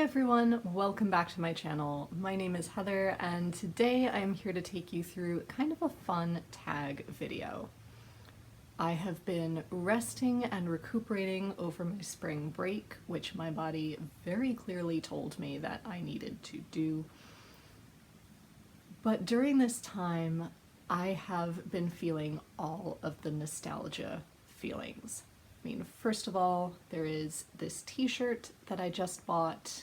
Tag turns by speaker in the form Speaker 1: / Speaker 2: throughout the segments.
Speaker 1: everyone, welcome back to my channel. My name is Heather and today I am here to take you through kind of a fun tag video. I have been resting and recuperating over my spring break, which my body very clearly told me that I needed to do. But during this time, I have been feeling all of the nostalgia feelings. I mean, first of all, there is this t-shirt that I just bought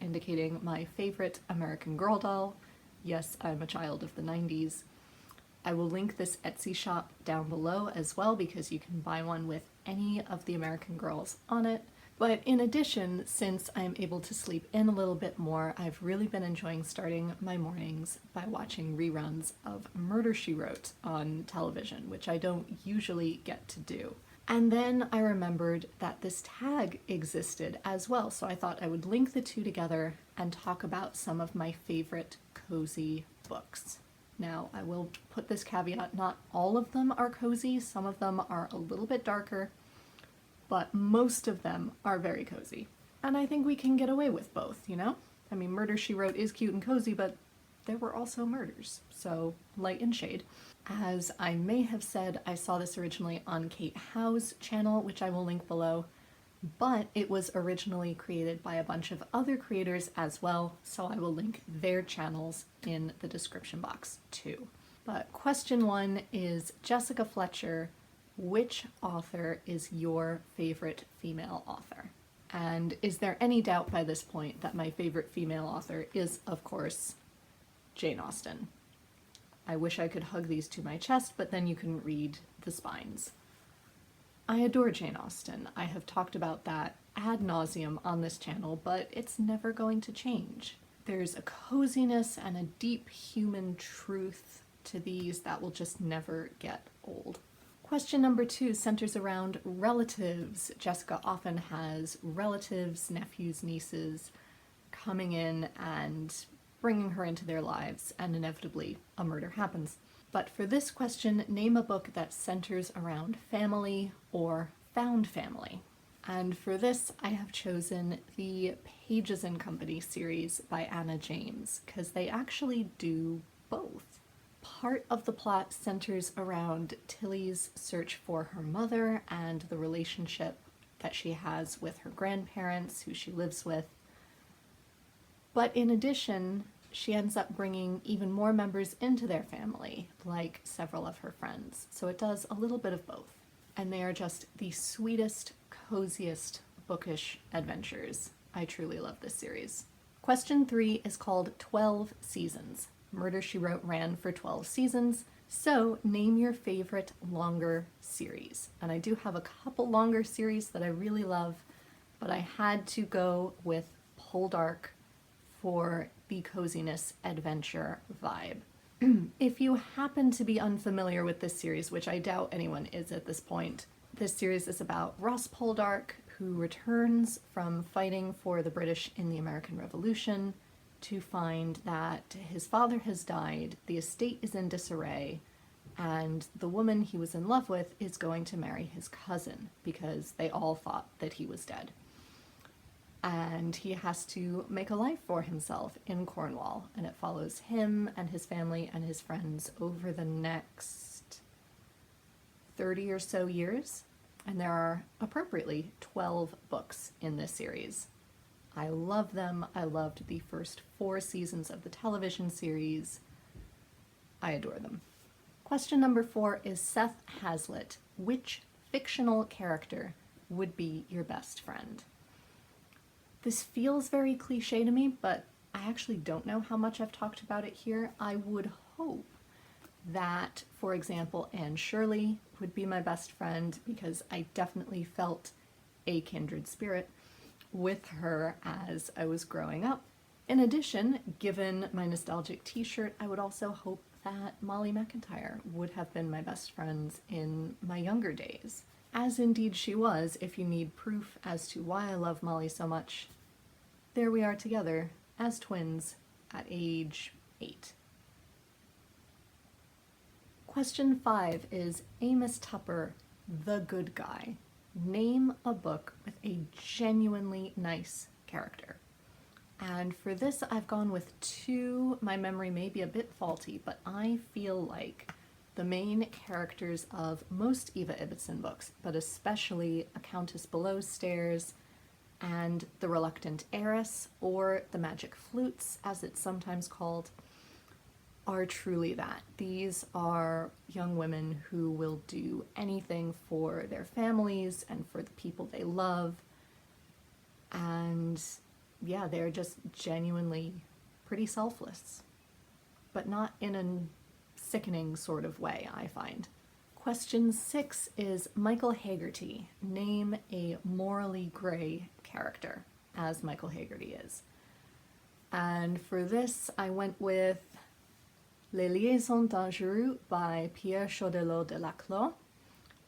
Speaker 1: indicating my favorite American Girl doll. Yes, I'm a child of the 90s. I will link this Etsy shop down below as well because you can buy one with any of the American Girls on it. But in addition, since I'm able to sleep in a little bit more, I've really been enjoying starting my mornings by watching reruns of Murder, She Wrote on television, which I don't usually get to do. And then I remembered that this tag existed as well, so I thought I would link the two together and talk about some of my favorite cozy books. Now, I will put this caveat, not all of them are cozy, some of them are a little bit darker, but most of them are very cozy. And I think we can get away with both, you know? I mean, Murder, She Wrote is cute and cozy, but there were also murders, so light and shade. As I may have said, I saw this originally on Kate Howe's channel, which I will link below, but it was originally created by a bunch of other creators as well, so I will link their channels in the description box too. But question one is, Jessica Fletcher, which author is your favorite female author? And is there any doubt by this point that my favorite female author is, of course, Jane Austen? I wish I could hug these to my chest, but then you can read the spines. I adore Jane Austen. I have talked about that ad nauseum on this channel, but it's never going to change. There's a coziness and a deep human truth to these that will just never get old. Question number two centers around relatives. Jessica often has relatives, nephews, nieces coming in and bringing her into their lives, and inevitably a murder happens. But for this question, name a book that centers around family or found family. And for this, I have chosen the Pages and Company series by Anna James, because they actually do both. Part of the plot centers around Tilly's search for her mother and the relationship that she has with her grandparents, who she lives with. But in addition, she ends up bringing even more members into their family, like several of her friends. So it does a little bit of both. And they are just the sweetest, coziest, bookish adventures. I truly love this series. Question three is called 12 Seasons. Murder, She Wrote ran for 12 seasons, so name your favorite longer series. And I do have a couple longer series that I really love, but I had to go with Poldark for the coziness adventure vibe. If you happen to be unfamiliar with this series, which I doubt anyone is at this point, this series is about Ross Poldark, who returns from fighting for the British in the American Revolution to find that his father has died, the estate is in disarray, and the woman he was in love with is going to marry his cousin because they all thought that he was dead. And he has to make a life for himself in Cornwall, and it follows him and his family and his friends over the next 30 or so years, and there are appropriately 12 books in this series. I love them. I loved the first 4 seasons of the television series. I adore them. Question number 4 is, Seth Hazlett, which fictional character would be your best friend? This feels very cliche to me, but I actually don't know how much I've talked about it here. I would hope that, for example, Anne Shirley would be my best friend because I definitely felt a kindred spirit with her as I was growing up. In addition, given my nostalgic t-shirt, I would also hope that Molly McIntyre would have been my best friend in my younger days. As indeed she was. If you need proof as to why I love Molly so much, there we are together as twins at age 8. Question 5 is, Amos Tupper, the good guy. Name a book with a genuinely nice character. And for this, I've gone with two. My memory may be a bit faulty, but I feel like the main characters of most Eva Ibbotson books, but especially A Countess Below Stairs and The Reluctant Heiress, or The Magic Flutes, as it's sometimes called, are truly that. These are young women who will do anything for their families and for the people they love. And yeah, they're just genuinely pretty selfless, but not in a sickening sort of way, I find. Question 6 is Michael Hagerty. Name a morally gray character, as Michael Hagerty is. And for this, I went with Les Liaisons Dangereuses by Pierre Chaudelot de Laclos.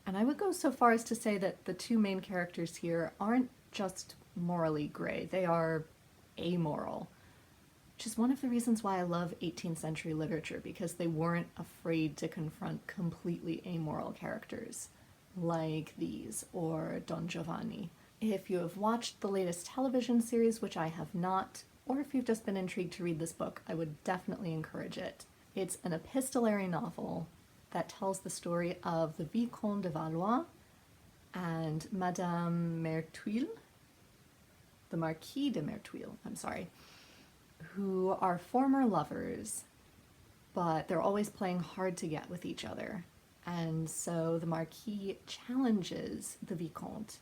Speaker 1: And I would go so far as to say that the two main characters here aren't just morally gray, they are amoral, which is one of the reasons why I love 18th century literature, because they weren't afraid to confront completely amoral characters like these or Don Giovanni. If you have watched the latest television series, which I have not, or if you've just been intrigued to read this book, I would definitely encourage it. It's an epistolary novel that tells the story of the Vicomte de Valois and Madame Merteuil, the Marquis de Merteuil, who are former lovers, but they're always playing hard to get with each other. And so the Marquis challenges the Vicomte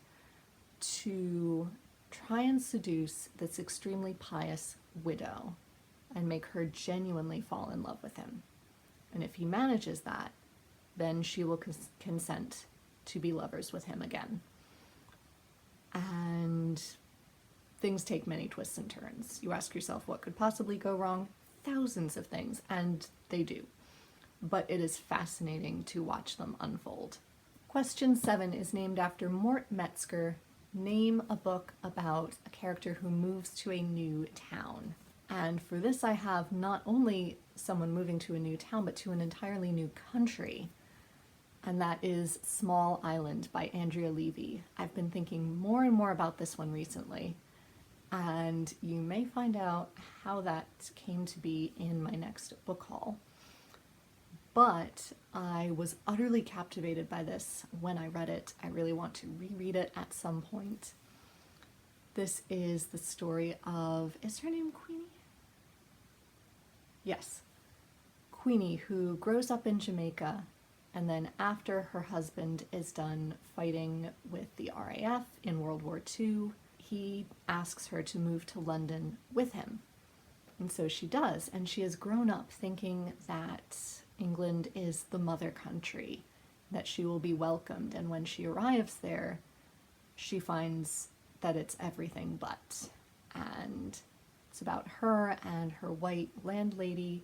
Speaker 1: to try and seduce this extremely pious widow and make her genuinely fall in love with him. And if he manages that, then she will consent to be lovers with him again. And things take many twists and turns. You ask yourself what could possibly go wrong? Thousands of things, and they do. But it is fascinating to watch them unfold. Question 7 is named after Mort Metzger. Name a book about a character who moves to a new town. And for this I have not only someone moving to a new town, but to an entirely new country. And that is Small Island by Andrea Levy. I've been thinking more and more about this one recently, and you may find out how that came to be in my next book haul. But I was utterly captivated by this when I read it. I really want to reread it at some point. This is the story of, is her name Queenie? Yes. Queenie, who grows up in Jamaica, and then after her husband is done fighting with the RAF in World War II, he asks her to move to London with him. And so she does, and she has grown up thinking that England is the mother country, that she will be welcomed, and when she arrives there, she finds that it's everything but. And it's about her and her white landlady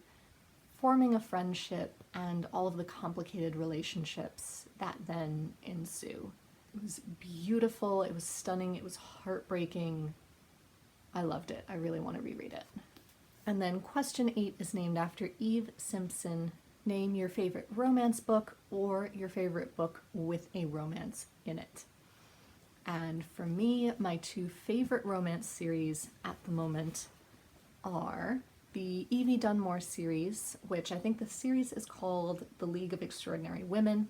Speaker 1: forming a friendship and all of the complicated relationships that then ensue. It was beautiful, it was stunning, it was heartbreaking. I loved it. I really want to reread it. And then question 8 is named after Eve Simpson. Name your favorite romance book or your favorite book with a romance in it. And for me, my two favorite romance series at the moment are the Evie Dunmore series, which I think the series is called The League of Extraordinary Women.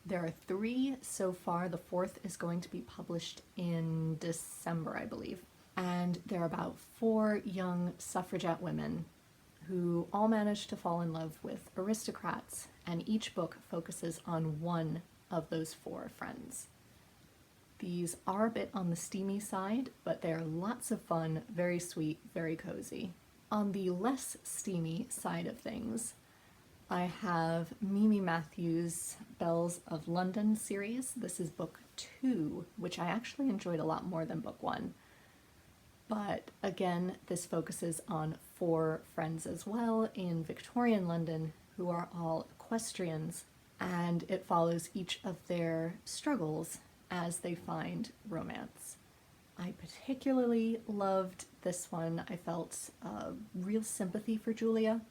Speaker 1: There are 3 so far. The 4th is going to be published in December, I believe. And they're about 4 young suffragette women who all manage to fall in love with aristocrats, and each book focuses on one of those 4 friends. These are a bit on the steamy side, but they're lots of fun, very sweet, very cozy. On the less steamy side of things, I have Mimi Matthews' Bells of London series. This is book 2, which I actually enjoyed a lot more than book 1. But again, this focuses on 4 friends as well in Victorian London who are all equestrians, and it follows each of their struggles as they find romance. I particularly loved this one. I felt real sympathy for Julia,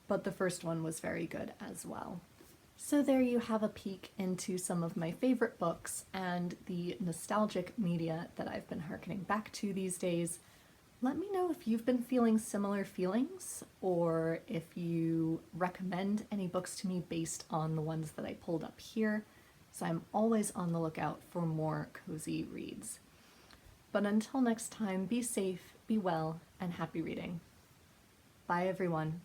Speaker 1: but the first one was very good as well. So there you have a peek into some of my favorite books and the nostalgic media that I've been harkening back to these days. Let me know if you've been feeling similar feelings, or if you recommend any books to me based on the ones that I pulled up here, so I'm always on the lookout for more cozy reads. But until next time, be safe, be well, and happy reading. Bye everyone.